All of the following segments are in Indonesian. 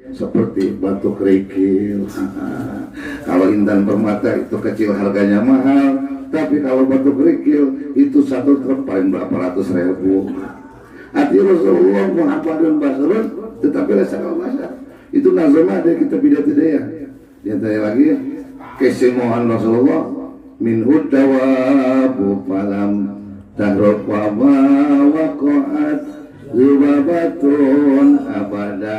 seperti batu kerikil. Kalau intan permata itu kecil harganya mahal, tapi kalau batu kerikil itu satu truk paling berapa ratus ribu. Hati Rasulullah Muhammadun Basarun, tetapi rasa bahasa itu nazama ada kita bidat ya. Dia tanya lagi kesemuan Rasulullah minhud dawabu falam tahruk wa ma waqa'at zubabatun abada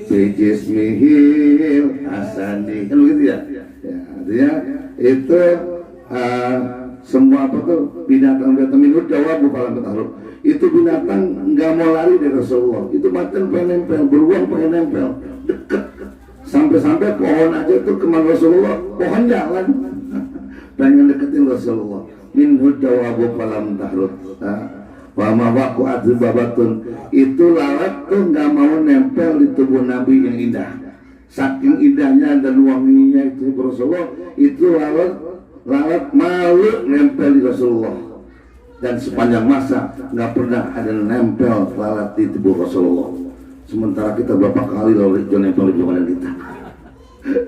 bijismihil hasani, kan begitu ya? Ya, artinya itu semua apa tuh binatang minhud dawabu falam tahruk, itu binatang nggak mau lari dari Rasulullah, itu macan pengen nempel, beruang pengen nempel, deket sampai-sampai pohon aja tuh kemana Rasulullah, pohon jalan pengen deketin Rasulullah. Minhud dawabu falam tahrut wa ma waqa'at babatun, itu lalat tuh nggak mau nempel di tubuh Nabi yang indah, saking indahnya dan wanginya itu Rasulullah, itu lalat malu nempel di Rasulullah. Dan sepanjang masa nggak pernah ada nempel lalat di tubuh Rasulullah. Sementara kita berapa kali lalu nempel di badan kita.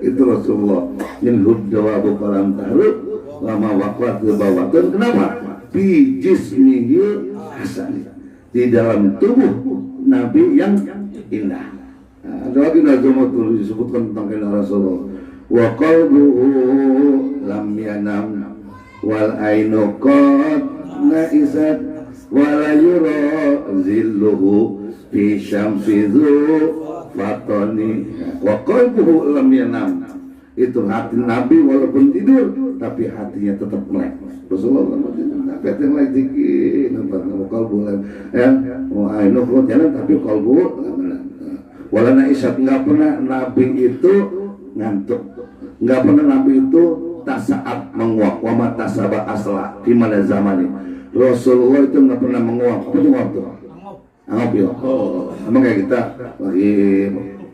Itu Rasulullah. Minhud dawabu falam tahrut wa ma waqa'at babatun. Kenapa? Bi jismihil hasan, di dalam tubuh Nabi yang indah. Ada lagi nazam itu disebutkan tentang keindahan Rasulullah. Wa qalbuhu lam yanam wal ainu qad naisat wala yura zilluhu fi syamsi dhu fatani wa qalbuhu lam yanam, itu hati Nabi walaupun tidur tapi hatinya tetap melek. Rasulullah tapi hati melek dikit nampak qalbu ya wa ainu qad jalan tapi qalbu wala naisat, nggak pernah Nabi itu ngantuk, nggak pernah Nabi itu tasaat menguap, wa matasaba asla di mana zaman ini Rasulullah itu nggak pernah menguap. Apa itu nguap tuh? Angop ya. Oh, emang kayak kita lagi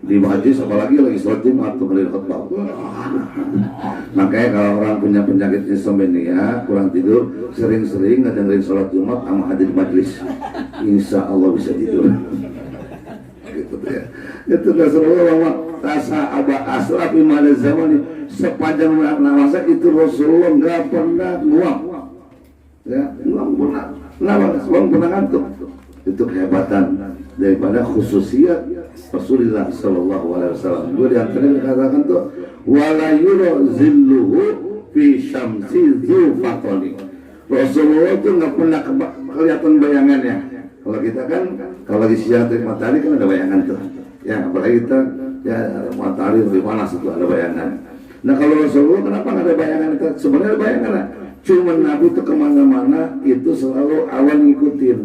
di majlis, apalagi lagi sholat Jumat tuh kali khutbah. Makanya kalau orang punya penyakit insomnia, kurang tidur, sering-sering ngedengerin sholat Jumat sama hadir majlis, insya Allah bisa tidur. Gitu ya. Itu Rasulullah tasa aba asla di mana zaman ini, sepanjang masa itu Rasulullah nggak pernah nguap. Ya, nggak pernah. Kenapa? Sebab pernah ngantuk. Itu kehebatan daripada khususiyat Rasulullah Sallallahu Alaihi Wasallam. Dua di antaranya dikatakan tuh wala yura zilluhu fi syamsi zufatoni. Rasulullah itu nggak pernah kelihatan bayangannya. Kalau kita kan kalau lagi siang terik matahari kan ada bayangan tuh. Ya apalagi kita ya matahari lebih panas itu ada bayangan. Nah kalau Rasulullah kenapa nggak ada bayangan itu? Sebenarnya ada bayangan. Cuma Nabi itu kemana-mana itu selalu awan ngikutin.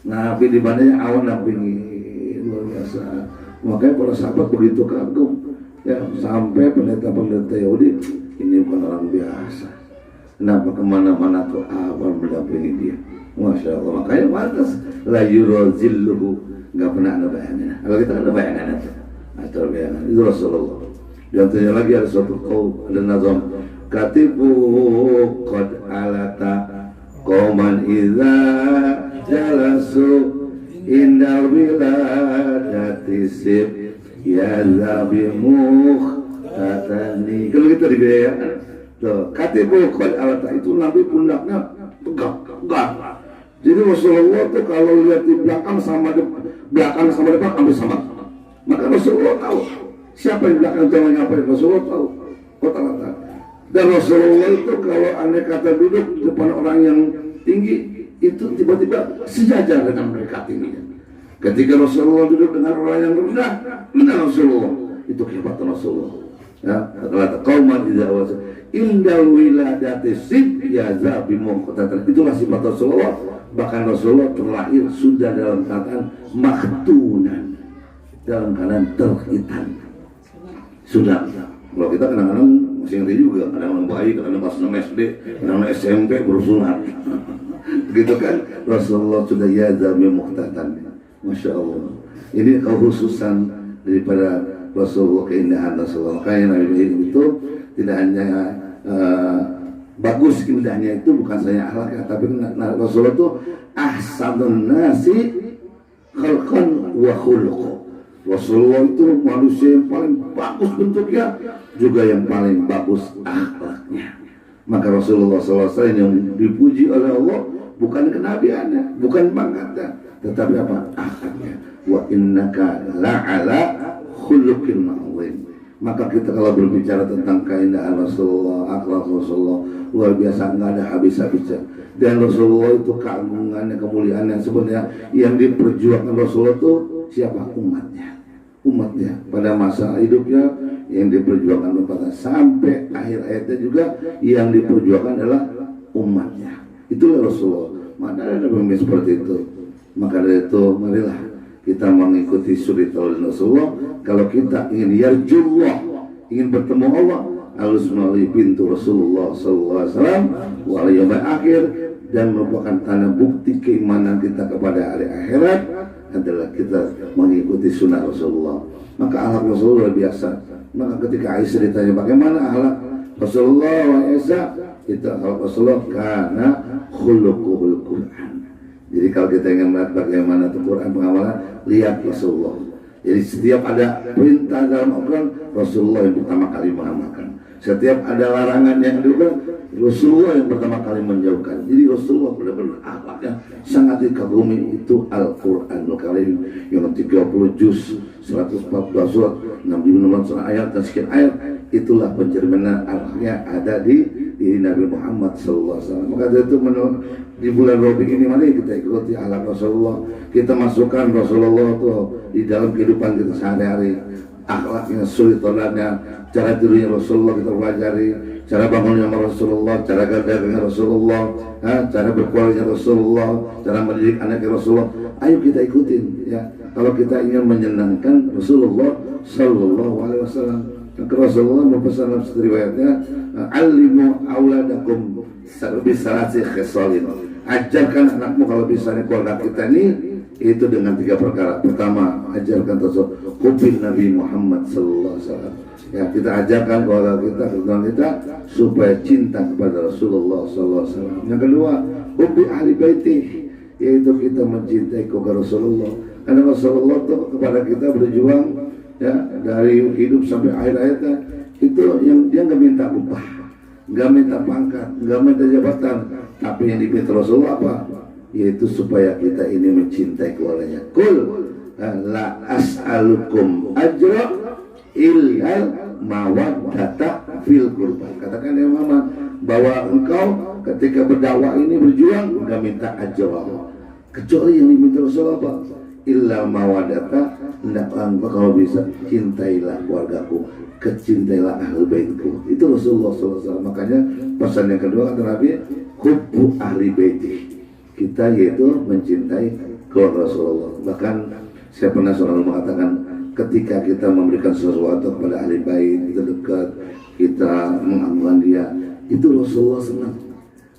Nabi di badannya awan Nabi luar biasa. Makanya para sahabat begitu kagum. Ya sampai pendeta-pendeta Yahudi ini bukan orang biasa. Kenapa kemana-mana tuh awan mendampingi dia? Masya Allah. Makanya pantas la yurazilluhu, nggak pernah ada bayangan. Kalau kita ada bayangan aja. Ada bayangan. Itu Rasulullah. Dan ternyata lagi ada suatu kaum, ada nazam. Katibu qad alata qauman idza jalasu indal wiladati sib ya zabimuh katani. Kalau kita digayakan tuh katibu qad alata, itu Nabi pundaknya tegak. Jadi Rasulullah tuh kalau lihat di belakang sama depan hampir sama. Maka Rasulullah tahu siapa yang belakang jangan ngapain. Rasulullah tahu kota-kota. Dan Rasulullah itu kalau andai kata duduk di depan orang yang tinggi, itu tiba-tiba sejajar dengan mereka tingginya. Ketika Rasulullah duduk dengan orang yang rendah, Rasulullah itu kehebatan Rasulullah. Ya, kata kauman idza wasa indal wiladati sib ya zabimu qatatan. Itulah sifat Rasulullah. Bahkan Rasulullah terlahir sudah dalam keadaan makhtunan, dalam keadaan terhitan. Sudah. Kalau kita kadang-kadang masih ngerti juga, kadang-kadang bayi, kadang-kadang pas 6 SD, kadang-kadang SMP bersunat. Gitu kan, Rasulullah sudah ya zabimu qatatan. Masya Allah. Ini kekhususan daripada Rasulullah, keindahan Rasulullah. Makanya Nabi itu tidak hanya bagus indahnya itu, bukan saja akhlaknya, tapi Rasulullah itu ahsanun nasi khalqan wa khuluq. Rasulullah itu manusia yang paling bagus bentuknya, juga yang paling bagus akhlaknya. Maka Rasulullah SAW yang dipuji oleh Allah bukan kenabiannya, bukan pangkatnya, tetapi apa? Akhlaknya. Wa innaka la'ala khuluqin 'azim. Maka kita kalau berbicara tentang keindahan Rasulullah, akhlak Rasulullah luar biasa, nggak ada habis-habisnya. Dan Rasulullah itu keagungannya, kemuliaannya sebenarnya yang diperjuangkan Rasulullah itu siapa? Umatnya pada masa hidupnya yang diperjuangkan pada sampai akhir ayatnya juga yang diperjuangkan adalah umatnya. Itulah Rasulullah. Mana ada pemimpin seperti itu? Maka dari itu marilah kita mengikuti suri tauladan Rasulullah. Kalau kita ingin yarjullah, ingin bertemu Allah, harus melalui pintu Rasulullah SAW wal yaumil akhir, dan merupakan tanda bukti keimanan kita kepada hari akhirat adalah kita mengikuti sunnah Rasulullah. Maka akhlak Rasulullah luar biasa. Maka ketika Aisyah ditanya bagaimana akhlak Rasulullah wa Aisyah, itu akhlak Rasulullah karena khuluquhul Quran. Jadi kalau kita ingin melihat bagaimana itu Quran pengamalan, lihat Rasulullah. Jadi setiap ada perintah dalam Al-Quran, Rasulullah yang pertama kali mengamalkan. Setiap ada larangan yang dilakukan, Rasulullah yang pertama kali menjauhkan. Jadi Rasulullah benar-benar akhlaknya sangat dikagumi. Itu Al-Quranul Karim yang 30 juz, 114 surat, 66 ayat dan sekian ayat. Itulah pencerminan akhlaknya ada di Nabi Muhammad SAW. Maka itu di bulan Rabi ini mari kita ikuti akhlak Rasulullah. Kita masukkan Rasulullah itu di dalam kehidupan kita sehari-hari. Akhlaknya, suri tauladnya, cara tidurnya Rasulullah kita pelajari, cara bangunnya Rasulullah, cara gagahnya Rasulullah, cara berkualitasnya Rasulullah, cara mendidik anaknya Rasulullah. Ayo kita ikutin ya. Kalau kita ingin menyenangkan Rasulullah Sallallahu Alaihi Wasallam. Rasulullah berpesan dalam riwayatnya, alimu auladakum bisalasi khisalin. Ajarkan anakmu, kalau misalnya keluarga kita ini itu dengan 3 perkara. Pertama, ajarkan tasawuf hubbi Nabi Muhammad sallallahu alaihi wasallam. Ya, kita ajarkan keluarga kita supaya cinta kepada Rasulullah sallallahu alaihi wasallam. Yang kedua, hubbi ahli baiti, yaitu kita mencintai keluarga Rasulullah. Karena Rasulullah itu kepada kita berjuang ya dari hidup sampai akhir hayatnya. Itu yang dia nggak minta upah, nggak minta pangkat, nggak minta jabatan, tapi yang diminta Rasulullah apa? Yaitu supaya kita ini mencintai keluarganya. Kul la as'alukum ajra illa mawaddata fil qurba. Katakan ya Muhammad bahwa engkau ketika berdakwah ini berjuang enggak minta ajra, kecuali yang diminta Rasulullah apa? Illa mawaddata, hendaklah engkau kalau bisa cintailah keluargaku, kecintailah ahli baitku. Itu Rasulullah SAW. Makanya pesan yang kedua kata Nabi, hubbu ahli baiti. Kita yaitu mencintai keluarga Rasulullah. Bahkan saya pernah selalu mengatakan, ketika kita memberikan sesuatu kepada ahli bait, kita dekat, kita mengagungkan dia, itu Rasulullah senang.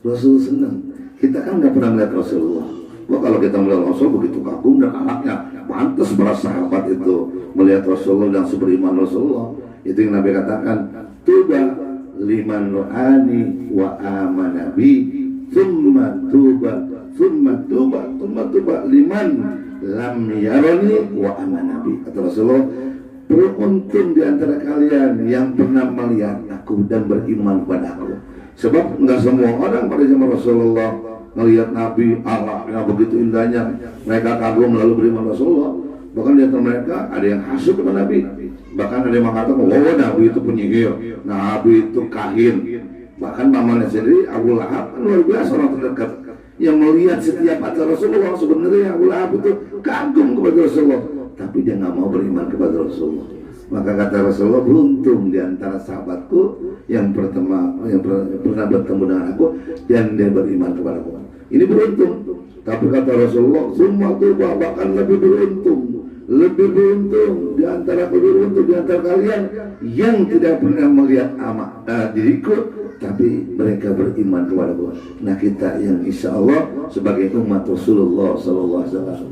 Rasulullah senang. Kita kan nggak pernah melihat Rasulullah. Wah, kalau kita melihat Rasul begitu kagum dan anaknya, pantas para sahabat itu melihat Rasulullah dan seberiman Rasulullah. Itu yang Nabi katakan, tuba liman ro'ani wa amanabi, thumma tuba liman lam yarani wa amanabi. Kata Rasulullah, beruntung di antara kalian yang pernah melihat aku dan beriman kepada aku. Sebab enggak semua orang pada zaman Rasulullah melihat Nabi, akhlaknya begitu indahnya, mereka kagum lalu beriman Rasulullah. Bahkan di antara mereka ada yang hasut kepada Nabi, bahkan ada yang mengatakan, oh Nabi itu penyihir, Nabi itu kahin. Bahkan mamanya sendiri Abu Lahab kan luar biasa orang terdekat yang melihat setiap acara Rasulullah. Sebenarnya Abu Lahab itu kagum kepada Rasulullah, tapi dia nggak mau beriman kepada Rasulullah. Maka kata Rasulullah, beruntung di antara sahabatku yang pernah bertemu dengan aku dan dia beriman kepada aku. Ini beruntung. Tapi kata Rasulullah, semua itu bahkan lebih beruntung di antara kalian yang tidak pernah melihat diriku, tapi mereka beriman kepada Allah. Nah, kita yang insya Allah sebagai umat Rasulullah SAW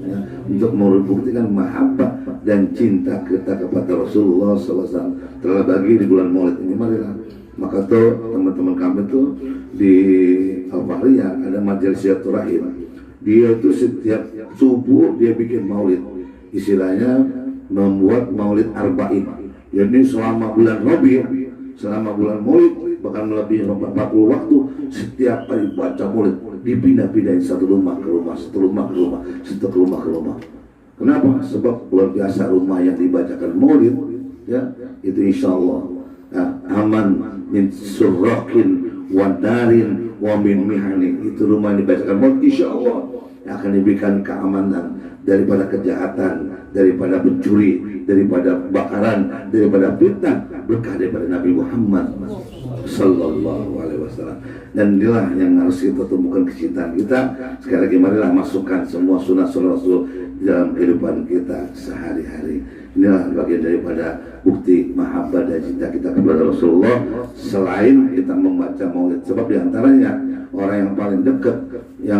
ya, untuk membuktikan mahabbah dan cinta kita kepada Rasulullah SAW, terlebih di bulan Maulid ini, marilah. Maka tuh teman-teman kami tuh di Al-Fahriyah ada majelis silaturahim. Dia itu setiap subuh dia bikin maulid, istilahnya membuat maulid arba'in. Jadi selama bulan Rabi', selama bulan Maulid bahkan melebihi 40 waktu, setiap kali baca Maulid dipindah-pindahin satu rumah ke rumah, satu rumah ke rumah, satu rumah ke rumah. Kenapa? Sebab luar biasa rumah yang dibacakan Maulid, ya itu insya Allah aman min surrakin wa darin wa min mihani. Itu rumah yang dibacakan Maulid insya Allah akan diberikan keamanan daripada kejahatan, daripada pencuri, daripada bakaran, daripada fitnah, berkah daripada Nabi Muhammad sallallahu alaihi wasallam. Dan inilah yang harus kita temukan kecintaan kita. Sekali lagi marilah masukkan semua sunnah-sunnah Rasul dalam kehidupan kita sehari-hari. Inilah bagian daripada bukti mahabbah dan cinta kita kepada Rasulullah, selain kita membaca maulid. Sebab diantaranya orang yang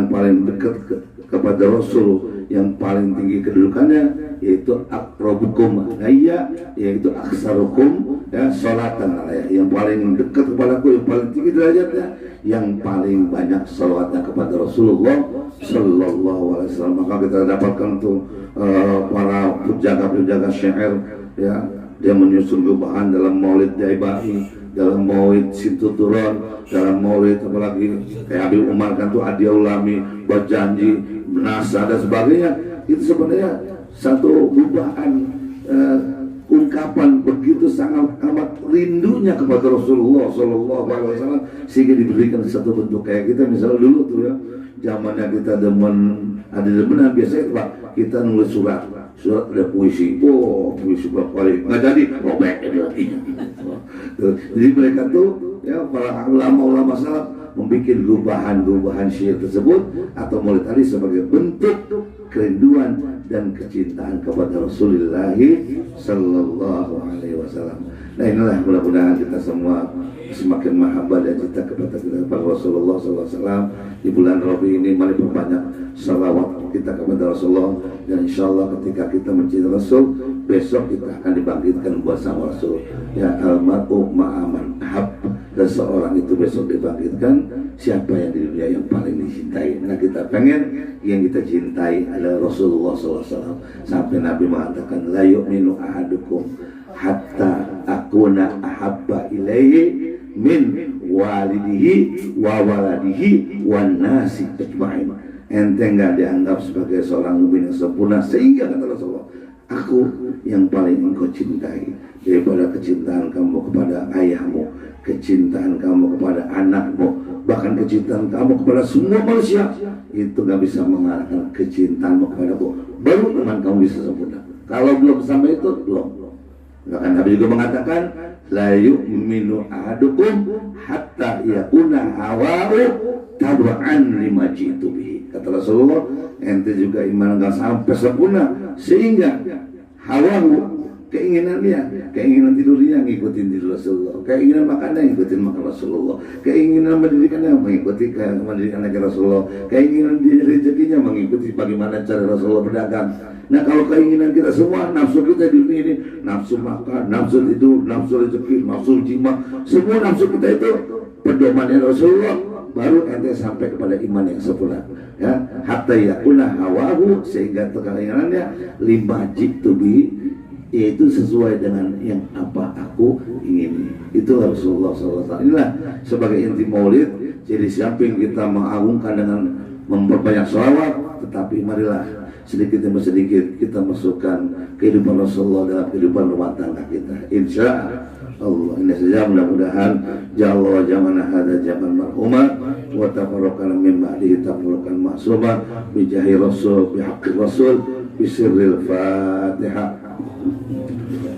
paling dekat kepada Rasul, yang paling tinggi kedudukannya yaitu aqrabukum hayya, yaitu aksarukum ya salatan, yang paling dekat kepadaku, yang paling tinggi derajatnya, yang paling banyak salawatnya kepada Rasulullah sallallahu alaihi wasallam. Maka kita dapatkan tuh para penjaga syair, ya, dia menyusun gubahan dalam maulid Jaibahi, dalam maulid Situturon, dalam maulid apalagi kayak Habib Umar kan tuh Hadiah Ulami, berjanji, menasa dan sebagainya. Itu sebenarnya satu gubahan ungkapan begitu sangat amat rindunya kepada Rasulullah sallallahu alaihi wasallam, sehingga diberikan satu bentuk kayak kita misalnya dulu tuh ya, zamannya kita ada demenan biasanya itu Pak, kita nulis surat ada puisi, puisi berapa kali nggak jadi, robek jadi mereka tuh ya para ulama salaf membuat gubahan syair tersebut atau maulid tadi sebagai bentuk kerinduan dan kecintaan kepada Rasulullah sallallahu alaihi wasallam. Nah inilah mudah-mudahan kita semua semakin mahabbah dan cinta kepada Rasulullah sallallahu alaihi wasallam. Di bulan Rabi ini mari perbanyak salawat kita kepada Rasulullah, dan insyaallah ketika kita mencintai Rasul, besok kita akan dibangkitkan bersama Rasul. Ya almar'u ma'aman ahab, dan seorang itu besok dibangkitkan siapa yang di dunia yang paling dicintai. Nah kita pengen yang kita cintai adalah Rasulullah SAW. Sampai Nabi mengatakan la yu'minu ahadukum hatta akuna ahabba ilaihi min walidihi wa waladihi wan nasi ajma'in. Ente nggak dianggap sebagai seorang mukmin yang sempurna, sehingga kata Rasulullah, aku yang paling engkau cintai daripada kecintaan kamu kepada ayahmu, kecintaan kamu kepada anakmu, bahkan kecintaan kamu kepada semua manusia. Itu gak bisa mengalahkan kecintaanmu kepadaku. Baru iman kamu bisa sempurna. Kalau belum sampai itu, belum. Bahkan Nabi juga mengatakan la yu'minu ahadukum hatta yakuna hawahu tab'an lima jitu bihi. Kata Rasulullah, ente juga iman gak sampai sempurna sehingga hawahu, keinginan tidurnya ngikutin tidur Rasulullah, keinginan makannya ngikutin makan Rasulullah, keinginan pendidikannya mengikuti pendidikan Rasulullah, keinginan rezekinya mengikuti bagaimana cara Rasulullah berdagang. Nah kalau keinginan kita semua, nafsu kita di dunia ini, nafsu makan, nafsu tidur, nafsu rezeki, nafsu jima, semua nafsu kita itu pedomannya Rasulullah, baru ente sampai kepada iman yang sempurna. Ya, hatta yakuna hawahu, sehingga keinginannya lima jitu bi, yaitu sesuai dengan yang apa aku ingini. Itulah Rasulullah SAW. Inilah sebagai inti maulid. Jadi samping kita mengagungkan dengan memperbanyak sholawat, tetapi marilah sedikit demi sedikit kita masukkan kehidupan Rasulullah dalam kehidupan rumah tangga kita. Insya Allah. Ini saja, mudah-mudahan jalla jamana hada zaman marhumah wa tafarraqana min ba'dihi tafarraqan ma'sumah bi jahi rasul bi haqqi rasul bi sirril Fatihah.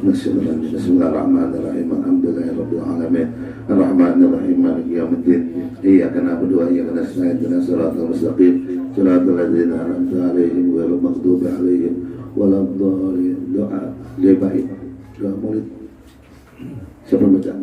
Bismillahirrahmanirrahim. Alhamdulillahirabbil alamin. Arrahmanirrahim. Maliki yaumiddin. Iyyaka na'budu wa iyyaka nasta'in. Ihdinas siratal mustaqim. Siratal ladzina an'amta 'alaihim ghairil maghdubi 'alaihim waladdallin. Doa Jaibahi. Doa Maulid. Siapa baca?